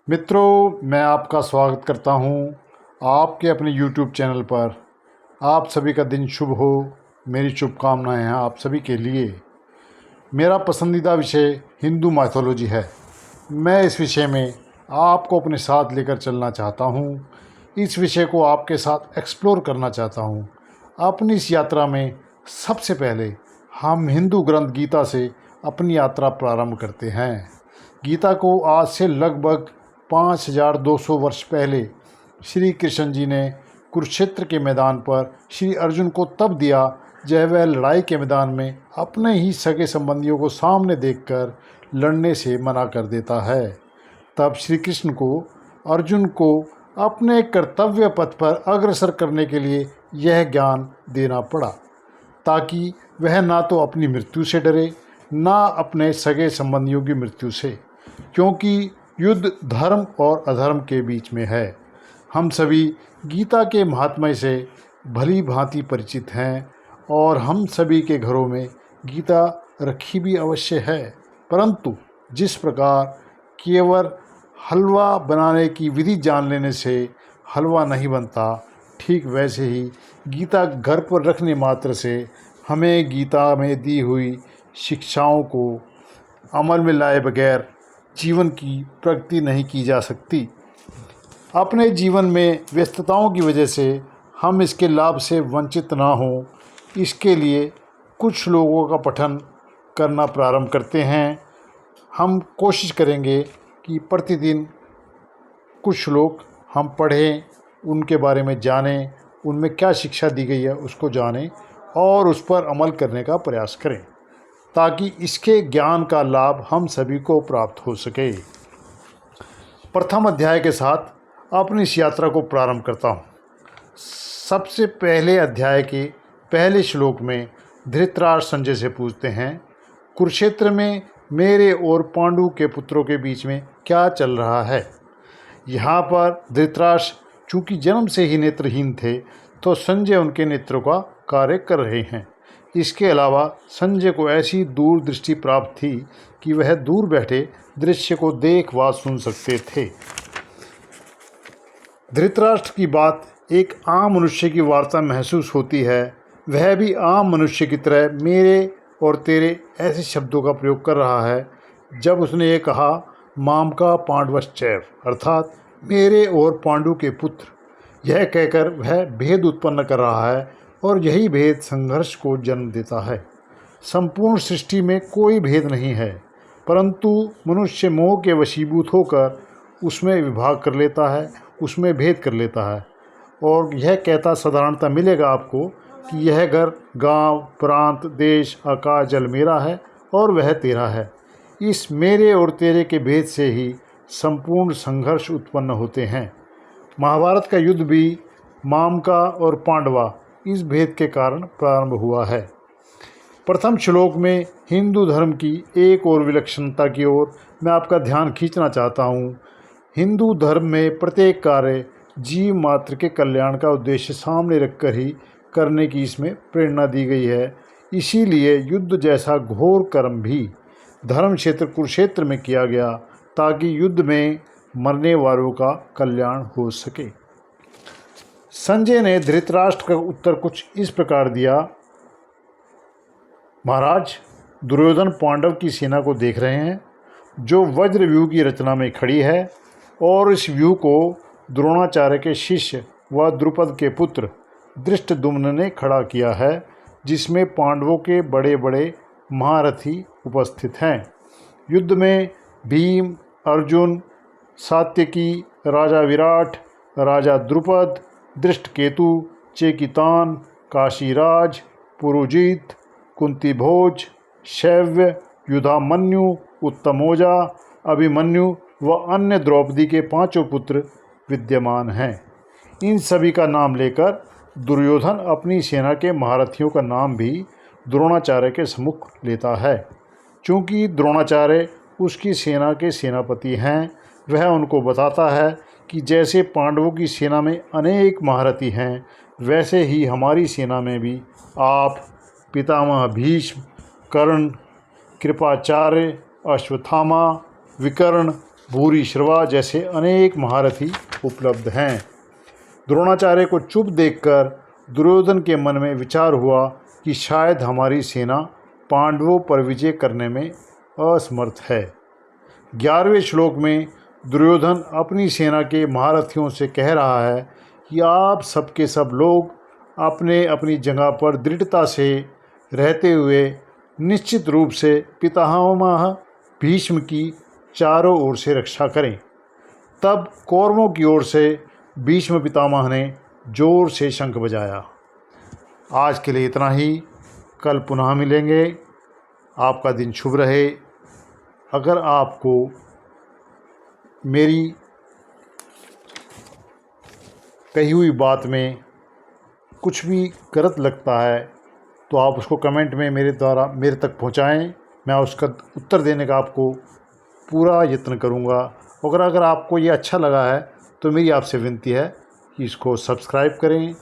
मित्रों, मैं आपका स्वागत करता हूं आपके अपने YouTube चैनल पर। आप सभी का दिन शुभ हो, मेरी शुभकामनाएं हैं आप सभी के लिए। मेरा पसंदीदा विषय हिंदू माइथोलॉजी है। मैं इस विषय में आपको अपने साथ लेकर चलना चाहता हूं। इस विषय को आपके साथ एक्सप्लोर करना चाहता हूं। अपनी इस यात्रा में सबसे पहले हम हिंदू ग्रंथ गीता से अपनी यात्रा प्रारंभ करते हैं। गीता को आज से लगभग 5200 वर्ष पहले श्री कृष्ण जी ने कुरुक्षेत्र के मैदान पर श्री अर्जुन को तब दिया जब वह लड़ाई के मैदान में अपने ही सगे संबंधियों को सामने देखकर लड़ने से मना कर देता है। तब श्री कृष्ण को अर्जुन को अपने कर्तव्य पथ पर अग्रसर करने के लिए यह ज्ञान देना पड़ा, ताकि वह ना तो अपनी मृत्यु से डरे, ना अपने सगे संबंधियों की मृत्यु से, क्योंकि युद्ध धर्म और अधर्म के बीच में है। हम सभी गीता के महात्म्य से भली भांति परिचित हैं और हम सभी के घरों में गीता रखी भी अवश्य है। परंतु जिस प्रकार केवल हलवा बनाने की विधि जान लेने से हलवा नहीं बनता, ठीक वैसे ही गीता घर पर रखने मात्र से हमें गीता में दी हुई शिक्षाओं को अमल में लाए बगैर जीवन की प्रगति नहीं की जा सकती। अपने जीवन में व्यस्तताओं की वजह से हम इसके लाभ से वंचित ना हों, इसके लिए कुछ लोगों का पठन करना प्रारंभ करते हैं। हम कोशिश करेंगे कि प्रतिदिन कुछ श्लोक हम पढ़ें, उनके बारे में जानें, उनमें क्या शिक्षा दी गई है उसको जानें और उस पर अमल करने का प्रयास करें, ताकि इसके ज्ञान का लाभ हम सभी को प्राप्त हो सके। प्रथम अध्याय के साथ अपनी इस यात्रा को प्रारंभ करता हूँ। सबसे पहले अध्याय के पहले श्लोक में धृतराष्ट्र संजय से पूछते हैं, कुरुक्षेत्र में मेरे और पांडु के पुत्रों के बीच में क्या चल रहा है। यहाँ पर धृतराष्ट्र चूँकि जन्म से ही नेत्रहीन थे, तो संजय उनके नेत्रों का कार्य कर रहे हैं। इसके अलावा संजय को ऐसी दूरदृष्टि प्राप्त थी कि वह दूर बैठे दृश्य को देख व सुन सकते थे। धृतराष्ट्र की बात एक आम मनुष्य की वार्ता महसूस होती है। वह भी आम मनुष्य की तरह मेरे और तेरे ऐसे शब्दों का प्रयोग कर रहा है। जब उसने ये कहा माम का पांडवश्चैव, अर्थात मेरे और पांडु के पुत्र, यह कहकर वह भेद उत्पन्न कर रहा है और यही भेद संघर्ष को जन्म देता है। संपूर्ण सृष्टि में कोई भेद नहीं है, परंतु मनुष्य मोह के वशीभूत होकर उसमें विभाग कर लेता है, उसमें भेद कर लेता है और यह कहता साधारणतः मिलेगा आपको कि यह घर, गांव, प्रांत, देश, आकाश, जल मेरा है और वह तेरा है। इस मेरे और तेरे के भेद से ही संपूर्ण संघर्ष उत्पन्न होते हैं। महाभारत का युद्ध भी मामका और पांडवा इस भेद के कारण प्रारंभ हुआ है। प्रथम श्लोक में हिंदू धर्म की एक और विलक्षणता की ओर मैं आपका ध्यान खींचना चाहता हूँ। हिंदू धर्म में प्रत्येक कार्य जीव मात्र के कल्याण का उद्देश्य सामने रखकर ही करने की इसमें प्रेरणा दी गई है। इसीलिए युद्ध जैसा घोर कर्म भी धर्म क्षेत्र कुरुक्षेत्र में किया गया, ताकि युद्ध में मरने वालों का कल्याण हो सके। संजय ने धृतराष्ट्र का उत्तर कुछ इस प्रकार दिया, महाराज, दुर्योधन पांडव की सेना को देख रहे हैं, जो वज्र व्यूह की रचना में खड़ी है, और इस व्यूह को द्रोणाचार्य के शिष्य व द्रुपद के पुत्र धृष्टद्युम्न ने खड़ा किया है, जिसमें पांडवों के बड़े बड़े महारथी उपस्थित हैं। युद्ध में भीम, अर्जुन, सात्यकी, राजा विराट, राजा द्रुपद, धृष्टकेतु, चेकितान, काशीराज, पुरुजित, कुंतीभोज, शैव्य, युधामन्यु, उत्तमोजा, अभिमन्यु व अन्य द्रौपदी के पांचों पुत्र विद्यमान हैं। इन सभी का नाम लेकर दुर्योधन अपनी सेना के महारथियों का नाम भी द्रोणाचार्य के सम्मुख लेता है। चूँकि द्रोणाचार्य उसकी सेना के सेनापति हैं, वह उनको बताता है कि जैसे पांडवों की सेना में अनेक महारथी हैं, वैसे ही हमारी सेना में भी आप, पितामह भीष्म, कर्ण, कृपाचार्य, अश्वत्थामा, विकर्ण, भूरिश्रवा जैसे अनेक महारथी उपलब्ध हैं। द्रोणाचार्य को चुप देखकर दुर्योधन के मन में विचार हुआ कि शायद हमारी सेना पांडवों पर विजय करने में असमर्थ है। 11वें श्लोक में दुर्योधन अपनी सेना के महारथियों से कह रहा है कि आप सबके सब लोग अपने अपनी जगह पर दृढ़ता से रहते हुए निश्चित रूप से पितामह भीष्म की चारों ओर से रक्षा करें। तब कौरवों की ओर से भीष्म पितामह ने जोर से शंख बजाया। आज के लिए इतना ही, कल पुनः मिलेंगे। आपका दिन शुभ रहे। अगर आपको मेरी कही हुई बात में कुछ भी गलत लगता है तो आप उसको कमेंट में मेरे तक पहुंचाएं। मैं उसका उत्तर देने का आपको पूरा यत्न करूंगा। अगर आपको ये अच्छा लगा है तो मेरी आपसे विनती है कि इसको सब्सक्राइब करें,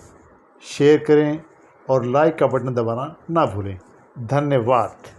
शेयर करें और लाइक का बटन दबाना ना भूलें। धन्यवाद।